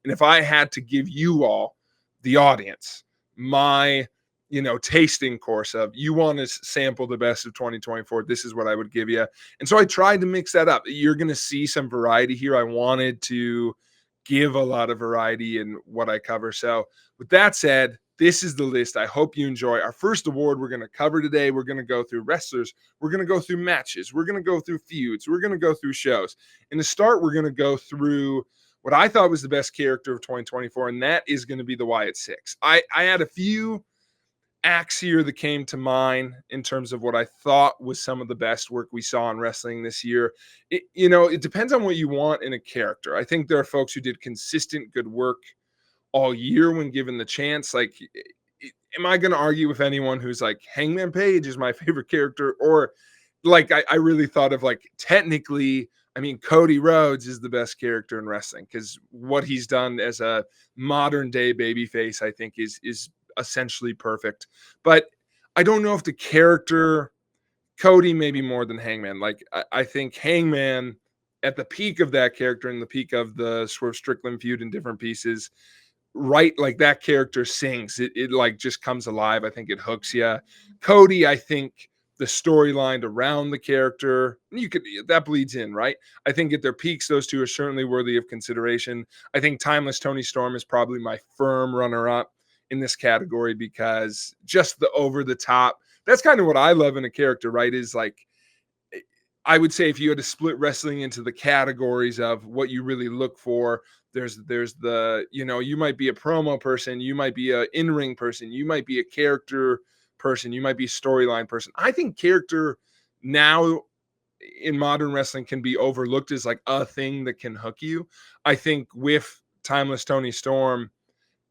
And if I had to give you all, the audience, my tasting course of, you want to sample the best of 2024, this is what I would give you. And so I tried to mix that up. You're going to see some variety here. I wanted to give a lot of variety in what I cover. So with that said, this is the list. I hope you enjoy. Our first award we're going to cover today, we're going to go through wrestlers, we're going to go through matches, we're going to go through feuds, we're going to go through shows. And to start, we're going to go through what I thought was the best character of 2024, and that is going to be the Wyatt Six. I had a few acts here that came to mind in terms of what I thought was some of the best work we saw in wrestling this year. It depends on what you want in a character. I think there are folks who did consistent good work all year when given the chance. Like, am I going to argue with anyone who's like, Hangman Page is my favorite character? Or like, I really thought of, like, technically, I mean, Cody Rhodes is the best character in wrestling because what he's done as a modern day babyface, I think is essentially perfect. But I don't know if the character, Cody maybe more than Hangman. Like, I think Hangman at the peak of that character and the peak of the Swerve Strickland feud in different pieces, right? Like, that character sings. It like just comes alive. I think it hooks you. Cody, I think the storyline around the character, that bleeds in, right? I think at their peaks, those two are certainly worthy of consideration. I think Timeless Tony Storm is probably my firm runner-up in this category because just the over the top, that's kind of what I love in a character, right? Is like, I would say if you had to split wrestling into the categories of what you really look for, there's the, you might be a promo person, you might be a in-ring person, you might be a character person, you might be a storyline person. I think character now in modern wrestling can be overlooked as like a thing that can hook you. I think with Timeless Tony Storm,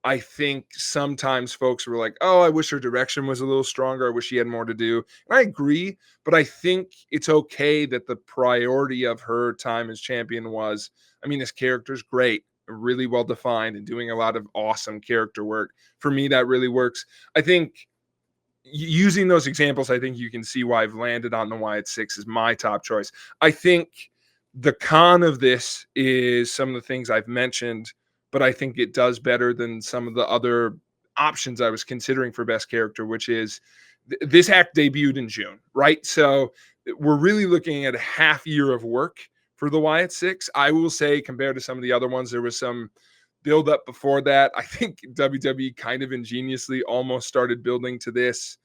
I think sometimes folks were like, oh, I wish her direction was a little stronger. I wish she had more to do. And I agree, but I think it's okay that the priority of her time as champion was, I mean, this character's great, really well defined, and doing a lot of awesome character work. For me, that really works. I think using those examples, I think you can see why I've landed on the Wyatt Six as my top choice. I think the con of this is some of the things I've mentioned, but I think it does better than some of the other options I was considering for best character, which is this act debuted in June, right? So we're really looking at a half year of work for the Wyatt Six. I will say, compared to some of the other ones, there was some build up before that. I think WWE kind of ingeniously almost started building to this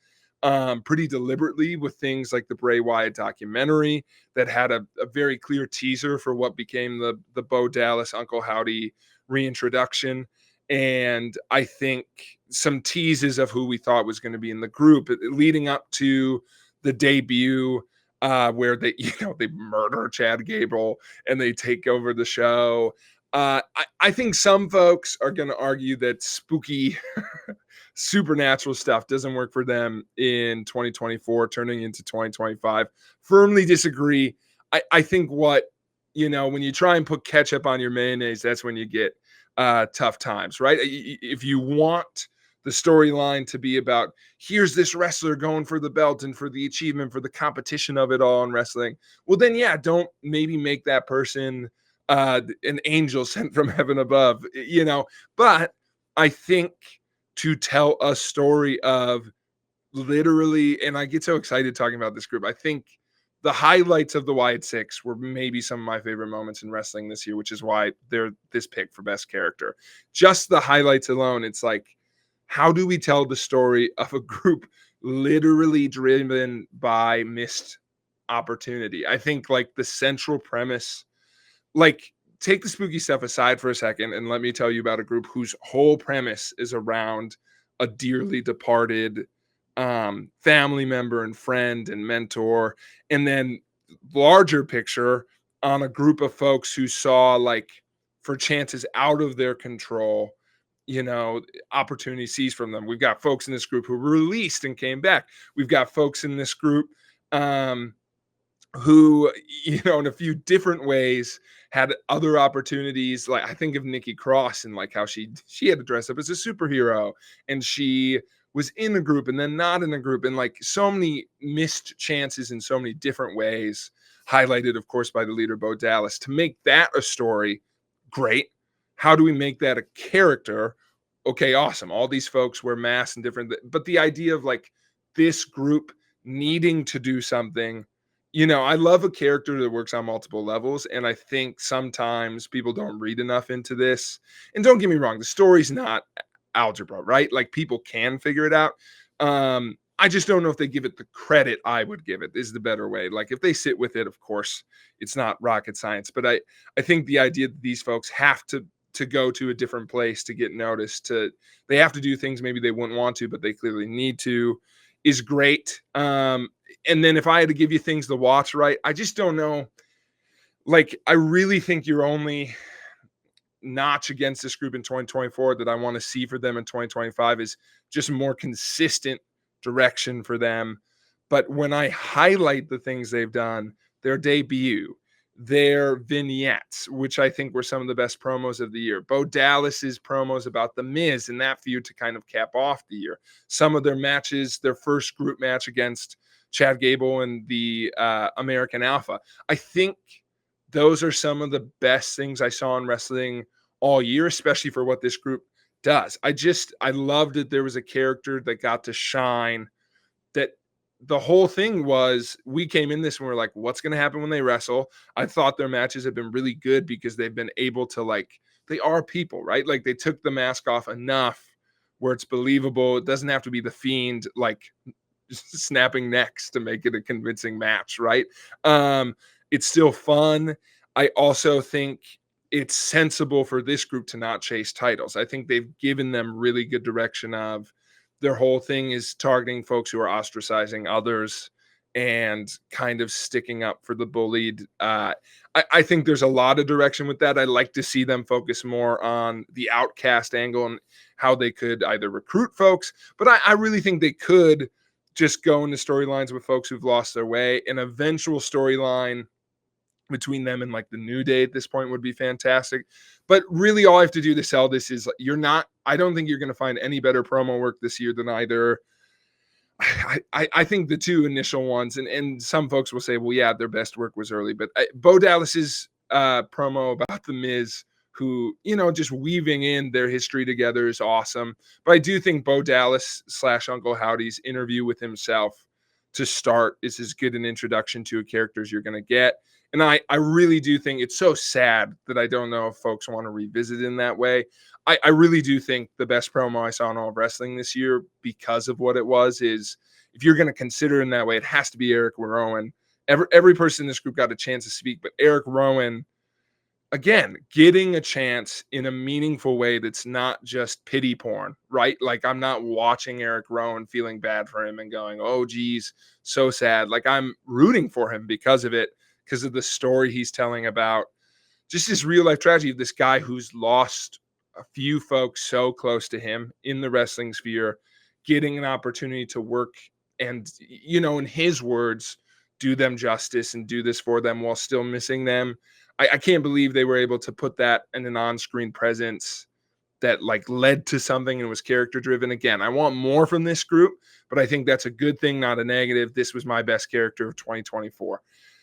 pretty deliberately with things like the Bray Wyatt documentary that had a very clear teaser for what became the Bo Dallas Uncle Howdy reintroduction. And I think some teases of who we thought was going to be in the group leading up to the debut, where they murder Chad Gable and they take over the show. I think some folks are going to argue that spooky supernatural stuff doesn't work for them in 2024 turning into 2025. Firmly disagree. I think when you try and put ketchup on your mayonnaise, that's when you get tough times, right? If you want the storyline to be about, here's this wrestler going for the belt and for the achievement, for the competition of it all in wrestling, well then, yeah, don't maybe make that person an angel sent from heaven above, but I think to tell a story of literally, and I get so excited talking about this group, I think the highlights of the Wyatt Six were maybe some of my favorite moments in wrestling this year, which is why they're this pick for best character. Just the highlights alone, it's like, how do we tell the story of a group literally driven by missed opportunity? I think like the central premise, like, take the spooky stuff aside for a second and let me tell you about a group whose whole premise is around a dearly departed family member and friend and mentor, and then larger picture on a group of folks who saw, like, for chances out of their control, opportunity seized from them. We've got folks in this group who were released and came back. We've got folks in this group who, in a few different ways had other opportunities. Like, I think of Nikki Cross and like how she had to dress up as a superhero, and she was in a group and then not in a group, and like so many missed chances in so many different ways, highlighted of course by the leader Bo Dallas. To make that a story, great. how do we make that a character? Okay, awesome. All these folks wear masks and different, but the idea of like this group needing to do something, I love a character that works on multiple levels. And I think sometimes people don't read enough into this. And don't get me wrong, the story's not algebra, right? Like people can figure it out. I just don't know if they give it the credit I would give it, is the better way. Like if they sit with it, of course, it's not rocket science. But I think the idea that these folks have to go to a different place to get noticed, they have to do things maybe they wouldn't want to, but they clearly need to, is great. And then if I had to give you things to watch, right, I just don't know. Like I really think your only notch against this group in 2024 that I want to see for them in 2025 is just more consistent direction for them. But when I highlight the things they've done, their debut, their vignettes, which I think were some of the best promos of the year, Bo Dallas's promos about the Miz and that feud to kind of cap off the year, some of their matches, their first group match against Chad Gable and the American Alpha, I think those are some of the best things I saw in wrestling all year, especially for what this group does. I loved that there was a character that got to shine, that the whole thing was, we came in this and we're like, what's going to happen when they wrestle? I thought their matches have been really good because they've been able to, like, they are people, right? Like they took the mask off enough where it's believable. It doesn't have to be the Fiend, like snapping necks to make it a convincing match, right? It's still fun. I also think it's sensible for this group to not chase titles. I think they've given them really good direction of their whole thing is targeting folks who are ostracizing others and kind of sticking up for the bullied. I think there's a lot of direction with that. I'd like to see them focus more on the outcast angle and how they could either recruit folks, but I really think they could just go into storylines with folks who've lost their way. An eventual storyline between them and like the New Day at this point would be fantastic. But really all I have to do to sell this is I don't think you're going to find any better promo work this year than either. I think the two initial ones, and some folks will say, well, yeah, their best work was early, but Bo Dallas's promo about the Miz, who, just weaving in their history together is awesome. But I do think Bo Dallas / Uncle Howdy's interview with himself to start is as good an introduction to a character as you're going to get. And I really do think it's so sad that I don't know if folks want to revisit in that way. I really do think the best promo I saw in all of wrestling this year, because of what it was, is if you're going to consider in that way, it has to be Eric Rowan. Every person in this group got a chance to speak, but Eric Rowan, again, getting a chance in a meaningful way that's not just pity porn, right? Like I'm not watching Eric Rowan feeling bad for him and going, oh, geez, so sad. Like I'm rooting for him because of it, because of the story he's telling about just this real life tragedy of this guy who's lost a few folks so close to him in the wrestling sphere, getting an opportunity to work and, in his words, do them justice and do this for them while still missing them. I can't believe they were able to put that in an on-screen presence that like led to something and was character driven. Again, I want more from this group, but I think that's a good thing, not a negative. This was my best character of 2024.